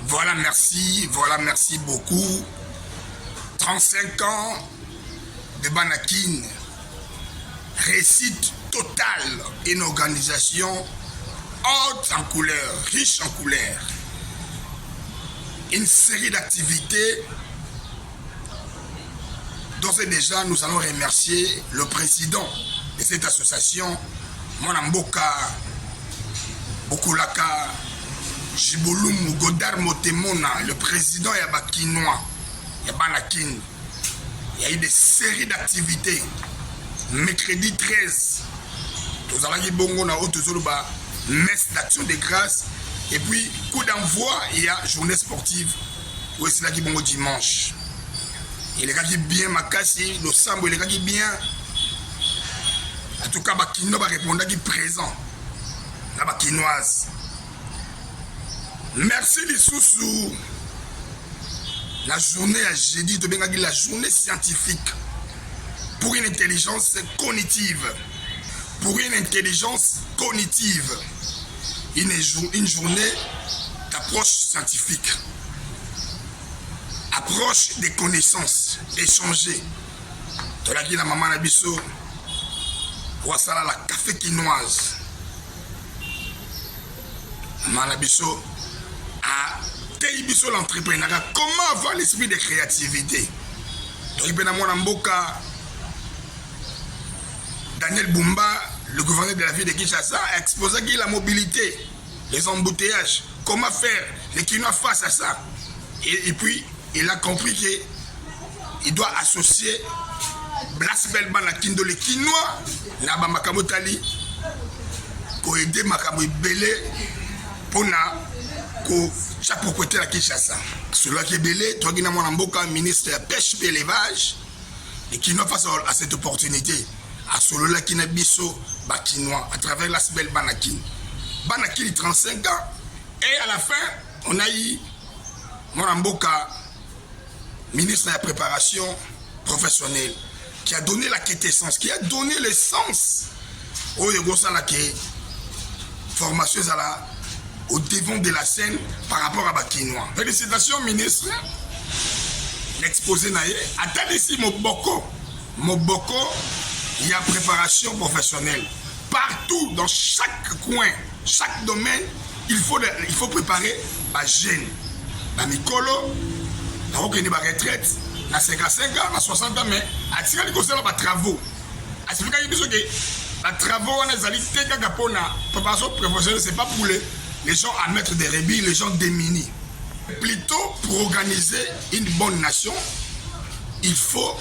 Voilà, merci beaucoup. 35 ans de Banakin, réussite totale, une organisation haute en couleur, riche en couleur. Une série d'activités dont déjà nous allons remercier le président de cette association, Mwanamboka Bokulaka Jibolumu Godard Motemona, le président Yabakinois, Yabanakin. Il y a eu des séries d'activités. Mercredi 13, nous allons y bongo na Otozoluba, messe d'action de grâce. Et puis, coup d'envoi, il y a journée sportive. Où c'est là qui bongo dimanche. Et les gars qui bien Makassi, le sambo, les gars qui bien. En tout cas, Bakino va répondre qui présent. La Bakinoise. Merci les sous-sous. La journée à jeudi, la journée scientifique pour une intelligence cognitive. Pour une intelligence cognitive. Une journée d'approche scientifique. Approche des connaissances, échanger. Tu as dit la maman Nabiso, Ouassala la café quinoise. Maman Nabiso a Teibiso l'entrepreneuriat. Comment avoir l'esprit de créativité? Tu as Daniel Bumba, le gouverneur de la ville de Kinshasa, a exposé la mobilité, les embouteillages. Comment faire les Quinois face à ça? Et puis, il a compris qu'il doit associer Blas Belban la Kindo, les Quinois, Naba Makamotali, pour aider Makamou Belé, pour chaque propriétaire à Kinshasa. Celui qui est belé, toi qui n'as pas ministre de la pêche et l'élevage, et qui n'a face à cette opportunité, à celui-là qui n'a biso Bakinois, à travers la belle Banakin. Banakin 35 ans, et à la fin, on a eu Mwanamboka, ministre de la préparation professionnelle, qui a donné la quintessence, qui a donné le sens au formation au devant de la scène par rapport à Bakinois. Félicitations, ministre. L'exposé naïe. Attendez ici, Moboko, il y a préparation professionnelle. Partout, dans chaque coin, chaque domaine, il faut préparer la jeune. La Mikolo, la retraite, la 55 ans, la 60 ans, mais à tirer les conseils de travaux. À ce moment-là, il y a des travaux, on a des préparation professionnelle, ce n'est pas pour les gens à mettre des rébits, les gens démunis. Plutôt pour organiser une bonne nation, il faut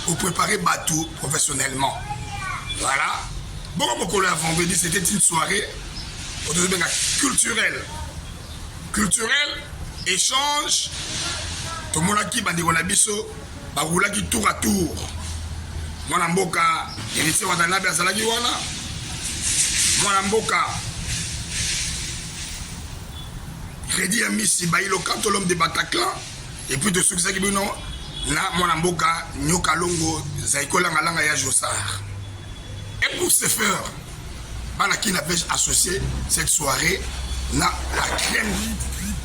vous préparer Batou professionnellement. Voilà. Bon, vendredi, c'était une soirée culturelle. Culturelle, échange. Tout le monde qui bandi biso, baroula qui tour à tour. Mwanamboka, héritier Watanabe Azalagi wana. Mwanamboka. Crédit Amissi, Baïlo Kanto, l'homme de Bataclan. Et puis de succès qui non, na Mwanamboka, Nyokalongo, Zaikola Ngalanga ya Jossar. Et pour ce faire, Banakin avait associé cette soirée na la crème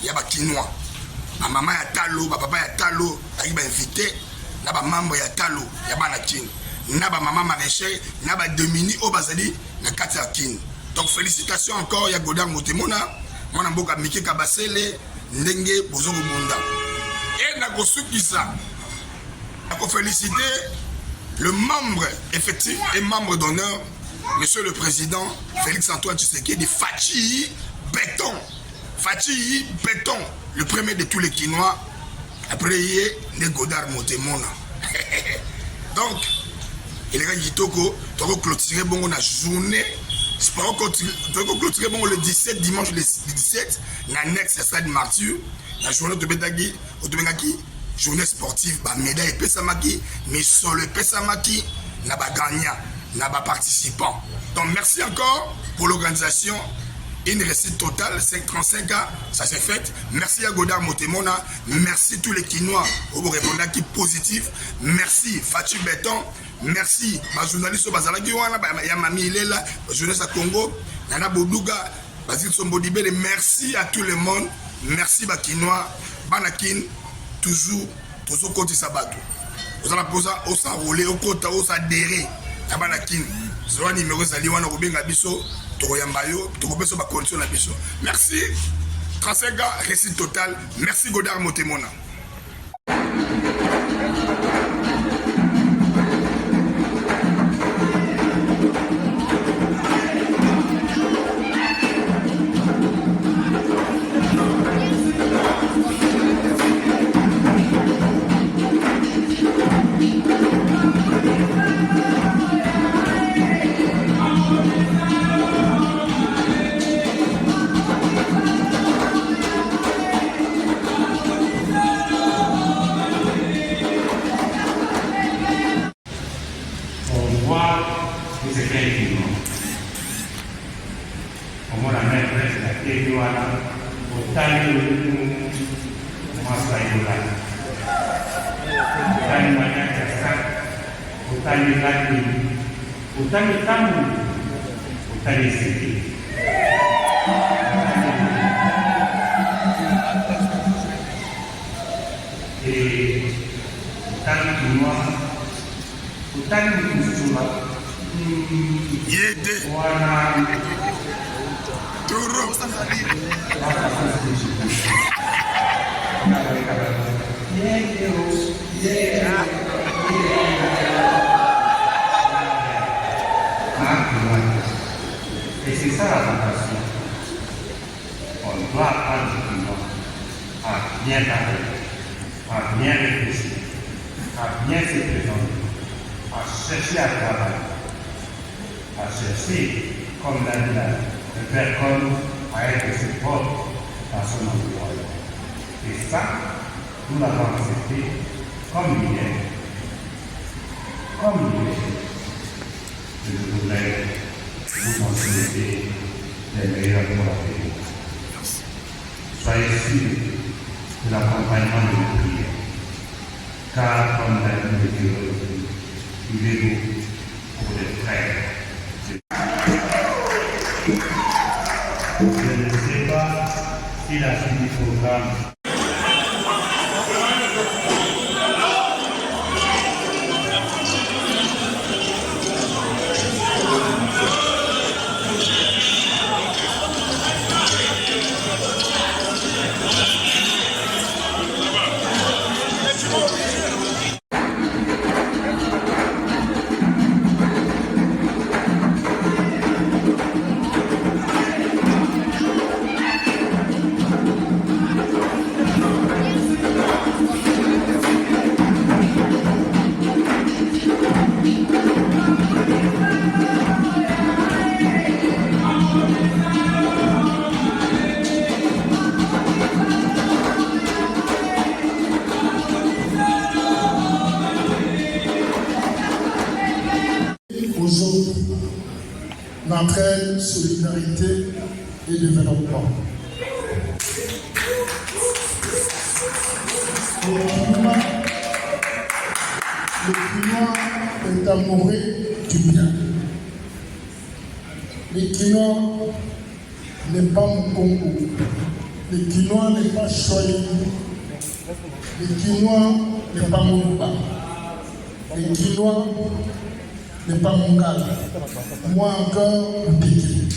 Yabakinois. Ma maman ya talo, ma papa ya talo, il m'a invité, na ba membre ya talo, Yabanakin. Na ba maman maraîcher, na ba Domini au Bazali, na Katiakin. Donc félicitations encore, ya Godard Motemona. Mwanamboka Mike Kabasele, Ndenge Bozongo Bunda. Et na Gosukisa, pour féliciter le membre effectif et membre d'honneur, Monsieur le Président Félix Antoine Tshisekedi, Fachi Béton. Fachi Béton, le premier de tous les Quinois, après il y a Godard Motemona. Donc, il est Gitoko, tu vas clôturer la journée. Tu vas clôturer le 17, dimanche le 17, l'annexe Stade Martyr, la journée de Bedagi, journée sportive, médaille Pessamaki, mais sur le Pessamaki, n'a pas gagnant, n'a pas participant. Donc merci encore pour l'organisation. Une réussite totale, 35 ans, ça s'est fait. Merci à Godard Motemona, merci tous les Quinois au répondant qui positif. Merci Fachi Béton, merci ma journaliste Bazalaki wana, ya Mami Ilela, journaliste à Congo, Nana Boduga, Basile Sombodibele, merci à tout le monde merci bakinois banakin toujours toujours kotisa bato ozala poza osarole okota osadere na banakin zwa numéro ezali wana kobenga biso tokoyamba yo tokopesa bacondition na biso. Merci Trasega récit total. Merci Godard Motemona. Utani tamu, utani siki. Utani kunwa, utani kusuma. Yede. Wana. Turo. Et c'est ça la vocation. On doit apprendre à bien parler, à bien réfléchir, à bien se présenter, à chercher à travailler, à chercher, comme l'a dit le Père Comme, à être ses propres dans son environnement. Et ça, nous l'avons accepté comme il est. Comme il est. Je voudrais vous en souhaiter les meilleurs pour la vie. Soyez sûrs de l'accompagnement de nos prières, car comme l'a dit le Dieu, il est beau pour les frères. Je ne sais pas si la suite du programme d'entraide, solidarité et développement. Le climat est amoureux du bien. Le climat n'est pas mon Congo. Le climat n'est pas Choyé. Le climat n'est pas mon Luba. Le climat n'est pas mon gars. Moi encore, Mbiki.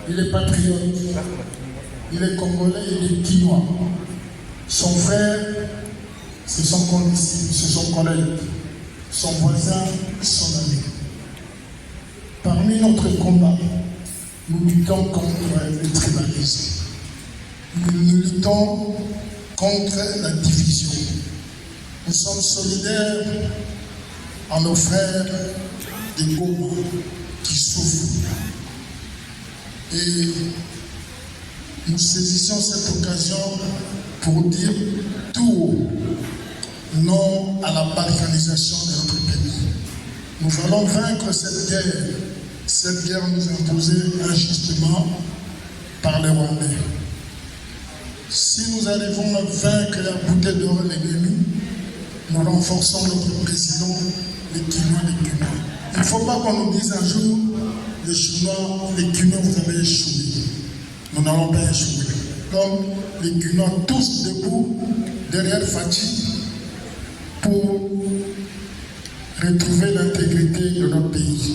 Il est patriote. Il est congolais, il est quinois. Son frère, c'est son condisciple, c'est son collègue. Son voisin, son ami. Parmi notre combat, nous luttons contre le tribalisme. Nous luttons contre la division. Nous sommes solidaires à nos frères des Goma qui souffrent. Et nous saisissons cette occasion pour dire tout haut non à la balkanisation de notre pays. Nous allons vaincre cette guerre. Cette guerre nous est imposée injustement par les Rwandais. Si nous arrivons à vaincre la bouteille d'or l'ennemi, nous renforçons notre président, les Quinois, les Quinois. Il ne faut pas qu'on nous dise un jour, les Chinois, les Quinois, vous avez échoué. Nous n'allons pas échouer. comme les Guinois, tous debout derrière Fatih pour retrouver l'intégrité de notre pays.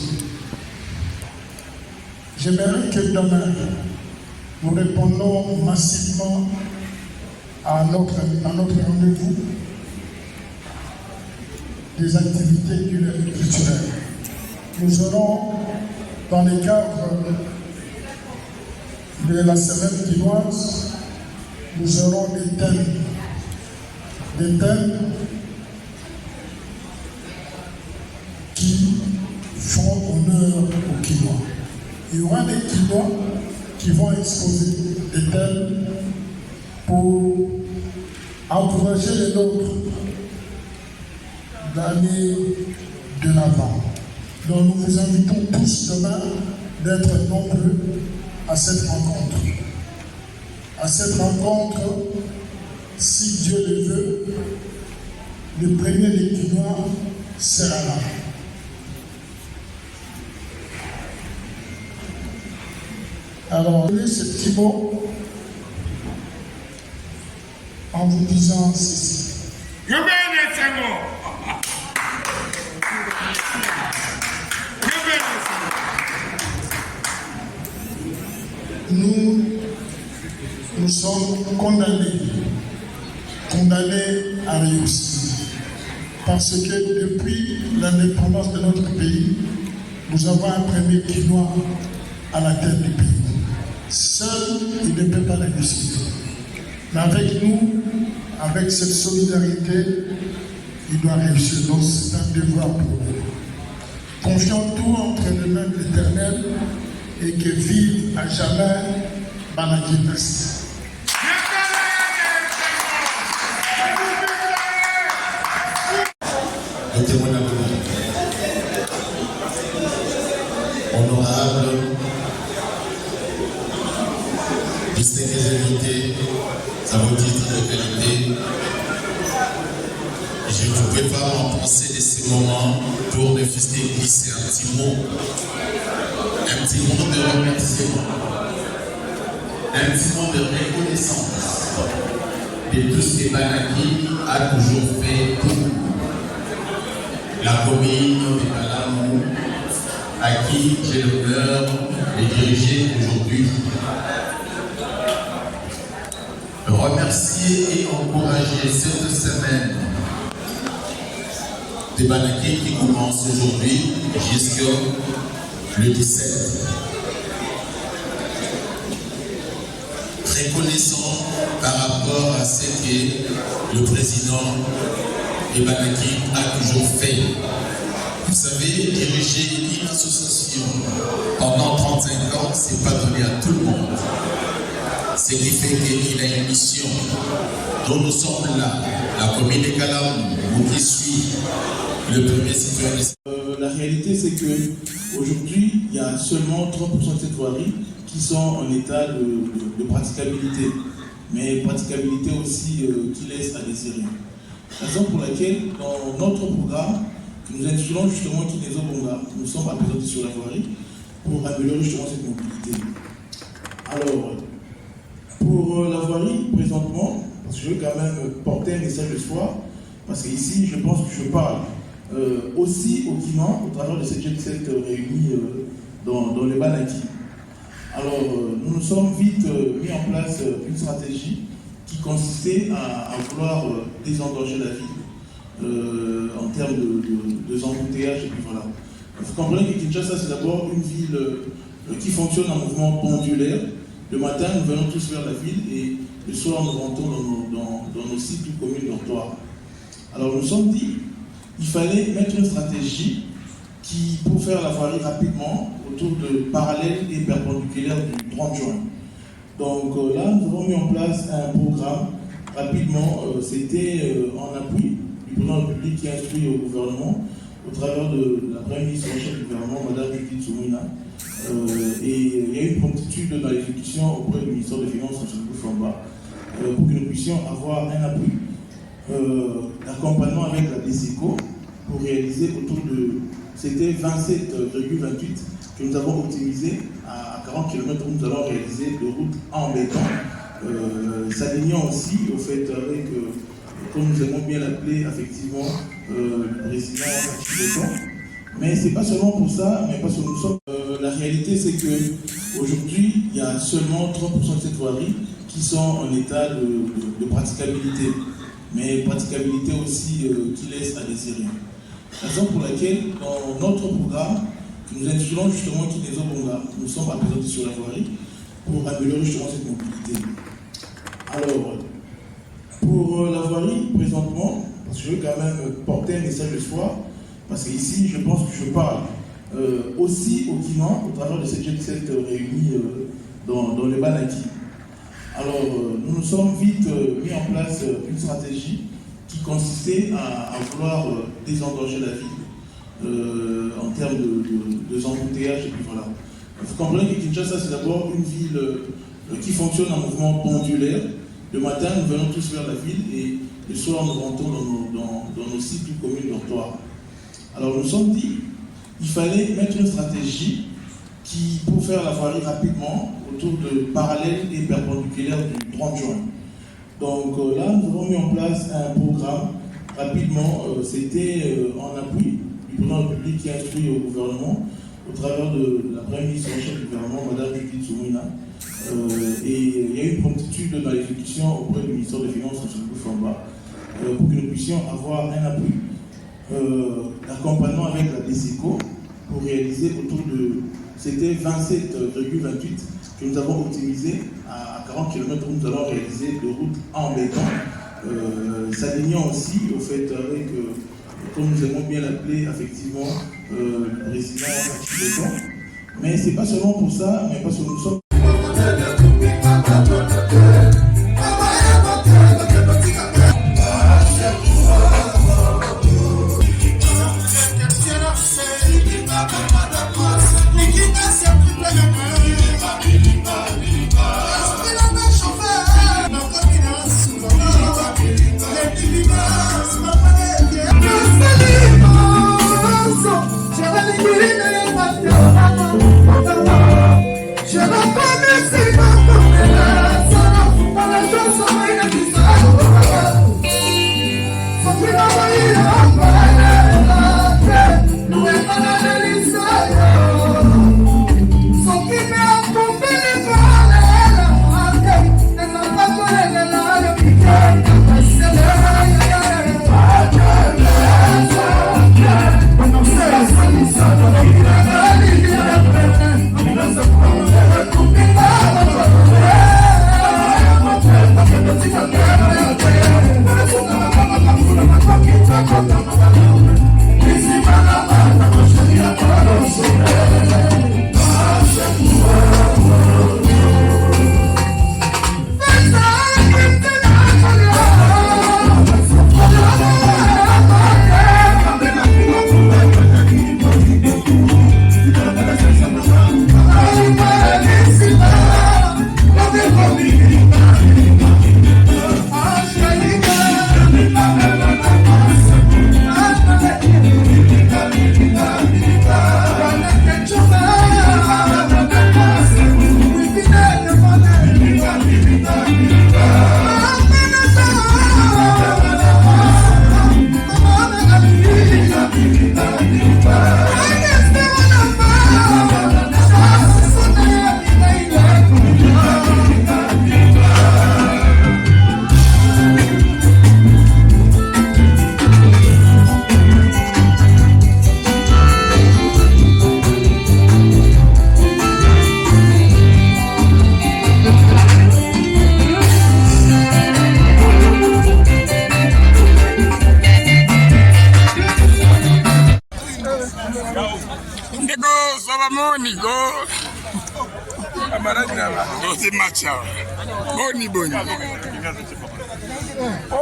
J'aimerais que demain, nous répondons massivement à notre rendez-vous des activités culturelles. Nous aurons, dans les cadres de la semaine guinoise, nous aurons des thèmes qui font honneur aux Quinois. Il y aura des Quinois qui vont exposer des thèmes pour encourager les nôtres d'aller de l'avant. Donc nous vous invitons tous demain d'être nombreux à cette rencontre. À cette rencontre, si Dieu le veut, le premier des Quinois sera là. Alors, ce petit mot en vous disant ceci. Nous sommes condamnés à réussir. Parce que depuis l'indépendance de notre pays, nous avons un premier Quinois à la tête du pays. Seul, il ne peut pas réussir. Mais avec nous, avec cette solidarité, il doit réussir. Donc c'est un devoir pour nous. Confions tout entre les mains de l'Éternel et que vive à jamais Banaki. Merci. Honorable, distingués invités, à vos titres de qualité, je ne pouvais pas m'en passer de ces moments pour ne fût-ce que glisser un petit mot de remerciement, un petit mot de reconnaissance de tout ce que Banaki a toujours fait pour la commune de Kalamou, à qui j'ai l'honneur de diriger aujourd'hui. Remercier et encourager cette semaine de Banaki qui commence aujourd'hui jusqu'au le 17. Reconnaissant par rapport à ce que le président de Banaki a toujours fait. Vous savez, diriger une association pendant 35 ans, ce n'est pas donné à tout le monde. Ce qui fait qu'il a une mission. Donc nous sommes là, la commune de Kalamou, qui suit le premier citoyen. La réalité, c'est qu'aujourd'hui, il y a seulement 30% de cette voirie qui sont en état de praticabilité. Mais praticabilité aussi qui laisse à désirer. Raison pour laquelle, dans notre programme, nous intitulons justement Kinezo Bonga, nous sommes appesantis sur la voirie pour améliorer justement cette mobilité. Alors, pour la voirie, présentement, parce que je veux quand même porter un message de foi, parce qu'ici, je pense que je parle aussi au Guinois, au travers de cette jet set réunie dans les Banaki. Alors, nous nous sommes vite mis en place une stratégie qui consistait à vouloir désengorger la ville en termes de embouteillages, et puis voilà. Vous comprenez que Kinshasa, c'est d'abord une ville qui fonctionne en mouvement pendulaire. Le matin, nous venons tous vers la ville et le soir, nous rentrons dans nos cycles communes dortoirs. Alors, nous nous sommes dit, il fallait mettre une stratégie qui, pour faire la voirie rapidement, autour de parallèles et perpendiculaires du 30 juin. Donc là, nous avons mis en place un programme rapidement. C'était en appui du président de la République qui instruit au gouvernement, au travers de la première ministre en chef du gouvernement, Mme Judith Soumina. Et il y a eu une promptitude dans l'exécution auprès du ministère des Finances, M. Boufamba, pour que nous puissions avoir un appui d'accompagnement avec la DESECO pour réaliser autour de, c'était 27,28 que nous avons optimisé à 40 km où nous allons réaliser de routes en béton s'alignant aussi au fait avec, comme nous aimons bien l'appeler, effectivement, le président Chileton. Mais c'est pas seulement pour ça, mais parce que nous sommes. La réalité, c'est que aujourd'hui, il y a seulement 30% de cette voirie qui sont en état de praticabilité, mais praticabilité aussi qui laisse à désirer. Raison pour laquelle, dans notre programme, nous intitulons justement Kinezo Bonga, nous sommes représentés sur la voirie pour améliorer justement cette mobilité. Alors, pour la voirie, présentement, parce que je veux quand même porter un message d'espoir, parce qu'ici, je pense que je parle aussi au Guinan, au travers de cette jet set réunie dans le Banaki. Alors, nous nous sommes vite mis en place une stratégie qui consistait à vouloir désengorger la ville en termes de embouteillages, et puis voilà. Vous comprenez que Kinshasa, c'est d'abord une ville qui fonctionne en mouvement pendulaire. Le matin, nous venons tous vers la ville et le soir, nous rentrons dans nos cycles communes dortoirs. Alors, nous nous sommes dit qu'il fallait mettre une stratégie pour faire la voirie rapidement autour de parallèles et perpendiculaires du 30 juin. Donc là, nous avons mis en place un programme rapidement. C'était en appui du président de la République qui a instruit au gouvernement au travers de la première ministre en chef du gouvernement, Mme Judith Soumina. Et il y a eu une promptitude dans l'exécution auprès du ministère des Finances, M. Koufamba, pour que nous puissions avoir un appui d'accompagnement avec la DESECO pour réaliser autour de, c'était 27,28 que nous avons optimisé à 40 km où nous allons réaliser de routes en béton, s'alignant aussi au fait avec, comme nous aimons bien l'appeler, effectivement, le président Chileton. Mais c'est pas seulement pour ça, mais parce que nous sommes.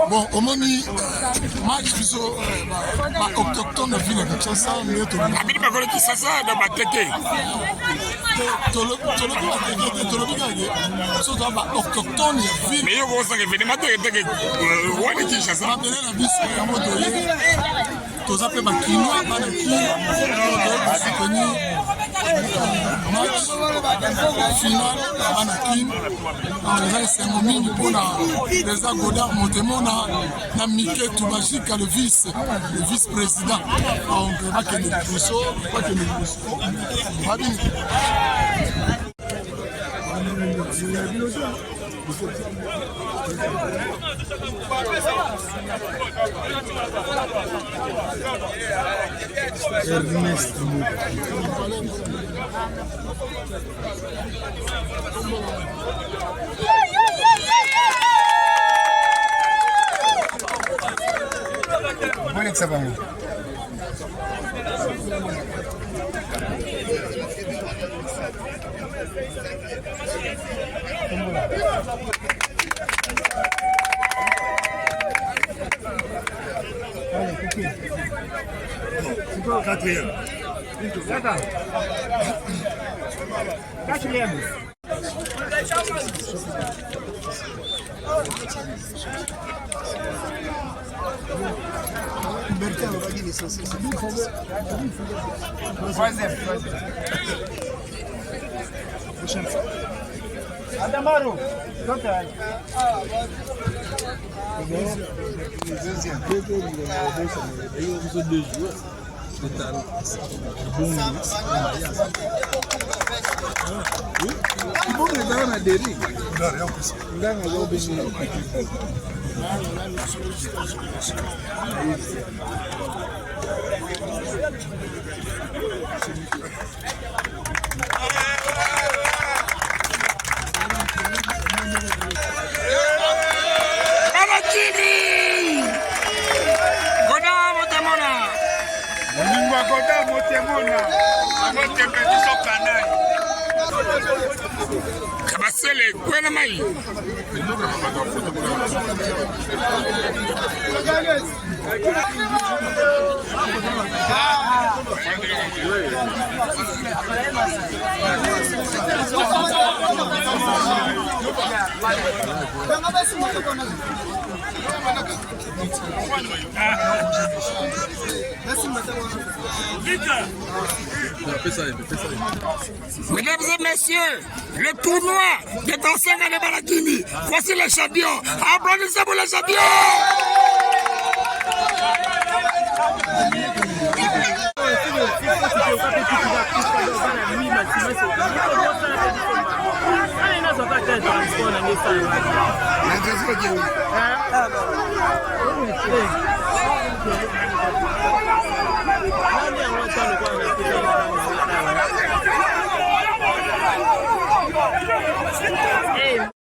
Bon, au moment match biso ba autochtone na ville de Kinshasa mais to abili ba kolo Kinshasa da bateke tolobi kage so to ba autochtone ya ville mais yo ko sa ke veni mateke wani Kinshasa ba bele na biso ya moto ye toza pe bakinois bana kini soutenir match final bana kini eza esengo mingi mpona eza Godard Motema na Miketu Bajika le vice-président donc bakende liboso babini Ernest Quatrième. Quatrième. Adamaro, Kabasele kwena mai Mesdames et messieurs, le tournoi des Tansenga de Balakini. Voici les champions. Applaudissez pour les champions. Nani